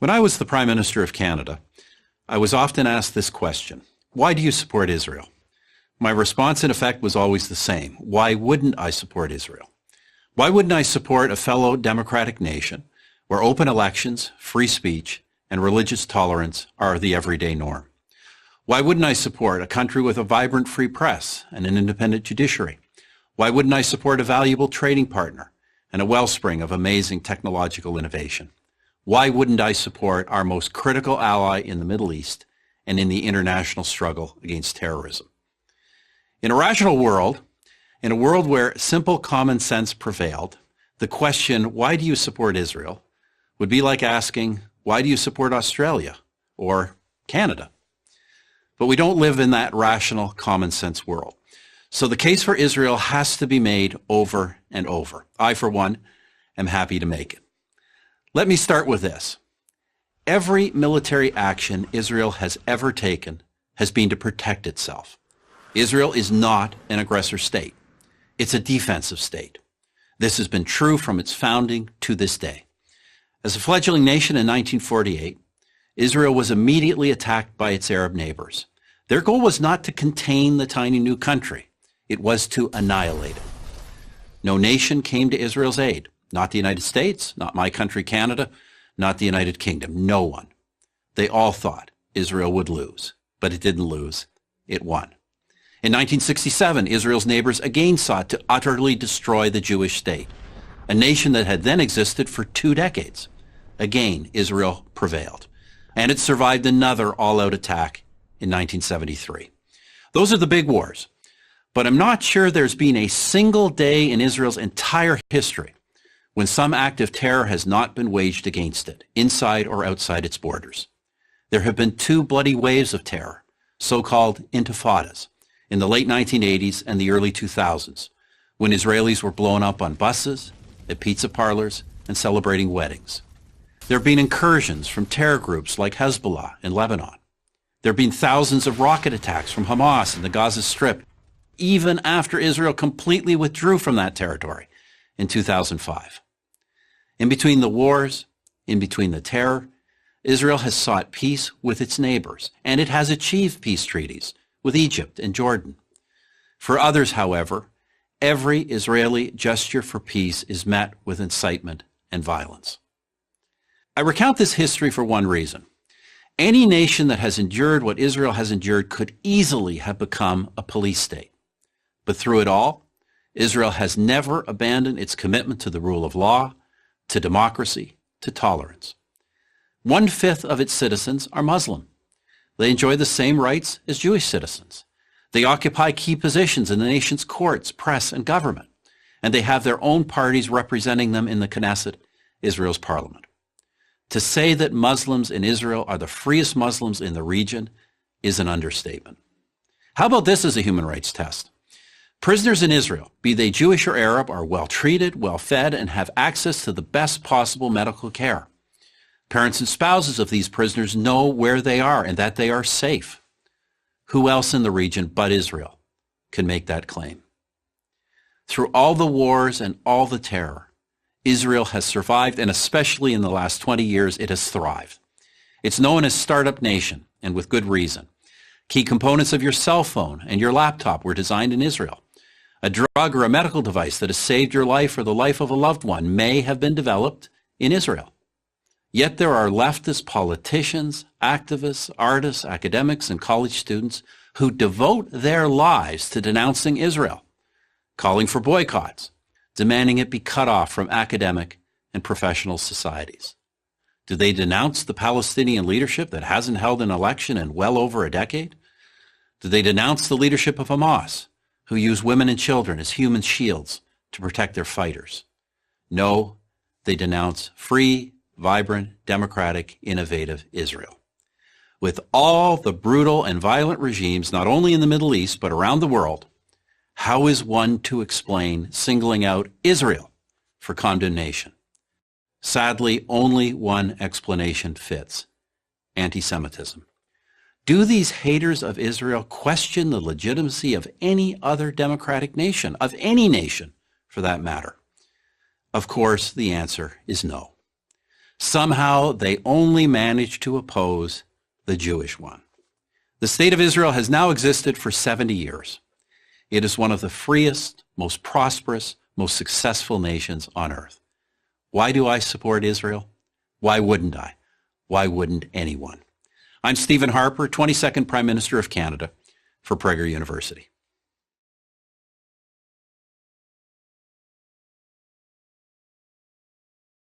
When I was the Prime Minister of Canada, I was often asked this question: why do you support Israel? My response, in effect, was always the same. Why wouldn't I support Israel? Why wouldn't I support a fellow democratic nation where open elections, free speech, and religious tolerance are the everyday norm? Why wouldn't I support a country with a vibrant free press and an independent judiciary? Why wouldn't I support a valuable trading partner and a wellspring of amazing technological innovation? Why wouldn't I support our most critical ally in the Middle East and in the international struggle against terrorism? In a rational world, in a world where simple common sense prevailed, the question, why do you support Israel, would be like asking, why do you support Australia or Canada? But we don't live in that rational common sense world. So the case for Israel has to be made over and over. I, for one, am happy to make it. Let me start with this. Every military action Israel has ever taken has been to protect itself. Israel is not an aggressor state. It's a defensive state. This has been true from its founding to this day. As a fledgling nation in 1948, Israel was immediately attacked by its Arab neighbors. Their goal was not to contain the tiny new country. It was to annihilate it. No nation came to Israel's aid. Not the United States, not my country, Canada, not the United Kingdom. No one. They all thought Israel would lose, but it didn't lose. It won. In 1967, Israel's neighbors again sought to utterly destroy the Jewish state, a nation that had then existed for 2 decades. Again, Israel prevailed, and it survived another all-out attack in 1973. Those are the big wars, but I'm not sure there's been a single day in Israel's entire history when some act of terror has not been waged against it, inside or outside its borders. There have been 2 bloody waves of terror, so-called intifadas, in the late 1980s and the early 2000s, when Israelis were blown up on buses, at pizza parlors, and celebrating weddings. There have been incursions from terror groups like Hezbollah in Lebanon. There have been thousands of rocket attacks from Hamas in the Gaza Strip, even after Israel completely withdrew from that territory in 2005. In between the wars, in between the terror, Israel has sought peace with its neighbors, and it has achieved peace treaties with Egypt and Jordan. For others, however, every Israeli gesture for peace is met with incitement and violence. I recount this history for one reason. Any nation that has endured what Israel has endured could easily have become a police state. But through it all, Israel has never abandoned its commitment to the rule of law, to democracy, to tolerance. 1/5 of its citizens are Muslim. They enjoy the same rights as Jewish citizens. They occupy key positions in the nation's courts, press, and government, and they have their own parties representing them in the Knesset, Israel's parliament. To say that Muslims in Israel are the freest Muslims in the region is an understatement. How about this as a human rights test? Prisoners in Israel, be they Jewish or Arab, are well treated, well fed, and have access to the best possible medical care. Parents and spouses of these prisoners know where they are and that they are safe. Who else in the region but Israel can make that claim? Through all the wars and all the terror, Israel has survived, and especially in the last 20 years, it has thrived. It's known as Startup Nation, and with good reason. Key components of your cell phone and your laptop were designed in Israel. A drug or a medical device that has saved your life or the life of a loved one may have been developed in Israel. Yet there are leftist politicians, activists, artists, academics, and college students who devote their lives to denouncing Israel, calling for boycotts, demanding it be cut off from academic and professional societies. Do they denounce the Palestinian leadership that hasn't held an election in well over a decade? Do they denounce the leadership of Hamas, who use women and children as human shields to protect their fighters? No, they denounce free, vibrant, democratic, innovative Israel. With all the brutal and violent regimes, not only in the Middle East, but around the world, how is one to explain singling out Israel for condemnation? Sadly, only one explanation fits: anti-Semitism. Do these haters of Israel question the legitimacy of any other democratic nation, of any nation for that matter? Of course, the answer is no. Somehow they only manage to oppose the Jewish one. The state of Israel has now existed for 70 years. It is one of the freest, most prosperous, most successful nations on earth. Why do I support Israel? Why wouldn't I? Why wouldn't anyone? I'm Stephen Harper, 22nd Prime Minister of Canada for Prager University.